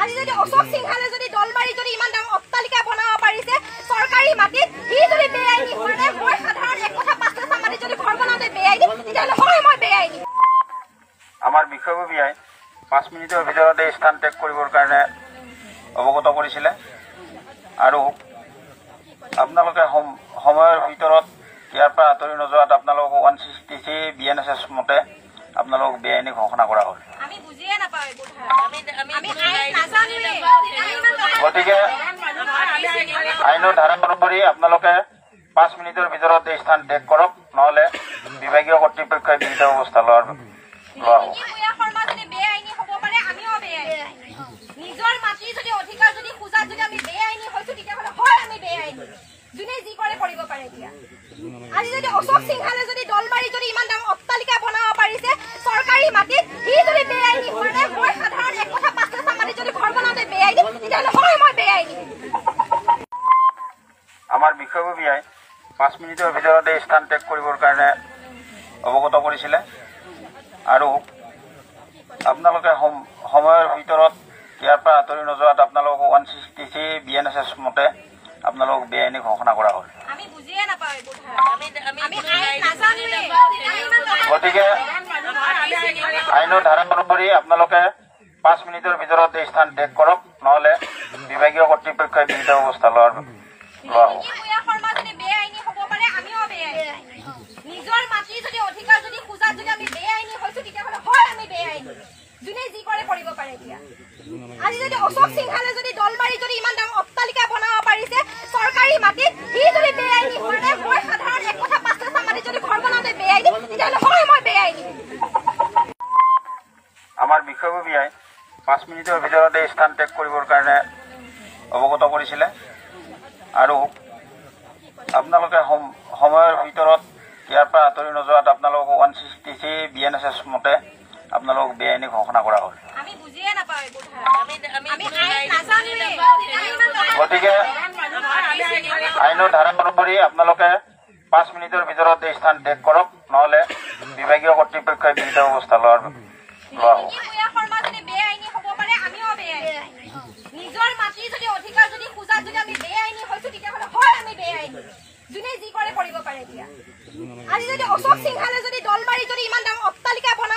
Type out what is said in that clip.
আজি যদি অশোক সিংহালে যদি দলমাৰি যদি ইমান ডাঙৰ অট্টালিকা বনাব পাৰিছে চৰকাৰী মাটিত সি যদি বেআইনী হয় মই সাধাৰণ এক কথা 5 লাখ মাটি যদি ঘৰ বনাওঁতে বেআইনী তেতিয়াহ'লে হয় মই বেআইনী। আমাৰ বিষয়ববীয়াই 5 মিনিটৰ ভিতৰতে স্থান ত্যাগ কৰিবৰ কাৰণে অৱগত কৰিছিলে আৰু আপোনালোকে সময়ৰ ভিতৰত ইয়াৰ পৰা আঁতৰি নোযোৱাত আপোনালোকক 163 BNSS মতে আপোনালোক বেআইনী ঘোষণা কৰা হ'ল। গতিকে আইনৰ ধাৰা অনুসৰি আপোনালোকে 5 মিনিটৰ ভিতৰতে স্থান ত্যাগ কৰক, নহ'লে বিভাগীয় কৰ্তৃপক্ষই বিহিত ব্যৱস্থা লোৱা হ'ব। নিজৰ মাটি যদি অধিকাৰ যদি খোজাত যদি আমি বেআইনী হৈছো তেতিয়াহ'লে হয় আমি বেআইনী, যোনে যি কৰে কৰিব পাৰে। এতিয়া আজি যদি অশোক সিংহালে যদি দলমাৰি যদি ইমান ডাঙৰ অট্টালিকা বনাব পাৰিছে চৰকাৰী মাটিত সি যদি বেআইনী হয় মই সাধাৰণ এক কথা 5 লাখ মাটি যদি ঘৰ বনাওঁতে বেআইনী তেতিয়াহ'লে হয় মই বেআইনী। আমাৰ বিষয়ববীয়াই 5 মিনিটৰ ভিতৰতে স্থান ত্যাগ কৰিবৰ কাৰণে অৱগত কৰিছিলে আৰু আপোনালোকে সময়ৰ ভিতৰত ইয়াৰ পৰা আঁতৰি নোযোৱাত আপোনালোকক 163 BNSS মতে আপোনালোক বেআইনী ঘোষণা কৰা হ'ল। গতিকে আইনৰ ধাৰা অনুসৰি আপোনালোকে 5 মিনিটৰ ভিতৰতে স্থান ত্যাগ কৰক, নহ'লে বিভাগীয় কৰ্তৃপক্ষই বিহিত ব্যৱস্থা লোৱা হ'ব। নিজৰ মাটি যদি অধিকাৰ যদি খোজাত যদি আমি বেআইনী হৈছো তেতিয়াহ'লে হয় আমি বেআইনী, যোনে যি কৰে কৰিব পাৰে। এতিয়া আজি যদি অশোক সিংহালে যদি দলমাৰি যদি ইমান ডাঙৰ অট্টালিকা বনাব পাৰিছে চৰকাৰী মাটিত সি যদি বেআইনী হয় মই সাধাৰণ এক কথা 5 লাখ মাটি যদি ঘৰ বনাওঁতে বেআইনী তেতিয়াহ'লে হয় মই বেআইনী। আমাৰ বিষয়ববীয়াই 5 মিনিটৰ ভিতৰতে স্থান ত্যাগ কৰিবৰ কাৰণে অৱগত কৰিছিলে আৰু আপোনালোকে সময়ৰ ভিতৰত ইয়াৰ পৰা আঁতৰি নোযোৱাত আপোনালোকক 163 BNSS মতে আপোনালোক বেআইনী ঘোষণা কৰা হ'ল। গতিকে আইনৰ ধাৰা অনুসৰি আপোনালোকে 5 মিনিটৰ ভিতৰতে স্থান ত্যাগ কৰক, নহ'লে বিভাগীয় কৰ্তৃপক্ষই বিহিত ব্যৱস্থা লোৱা হ'ব। নিজৰ মাটি যদি অধিকাৰ যদি খোজাত যদি আমি বেআইনী হৈছো তেতিয়াহ'লে হয় আমি বেআইনী, যোনে যি কৰে কৰিব পাৰে। এতিয়া আজি যদি অশোক সিংহালে যদি দলমাৰি যদি ইমান ডাঙৰ অট্টালিকা বনাব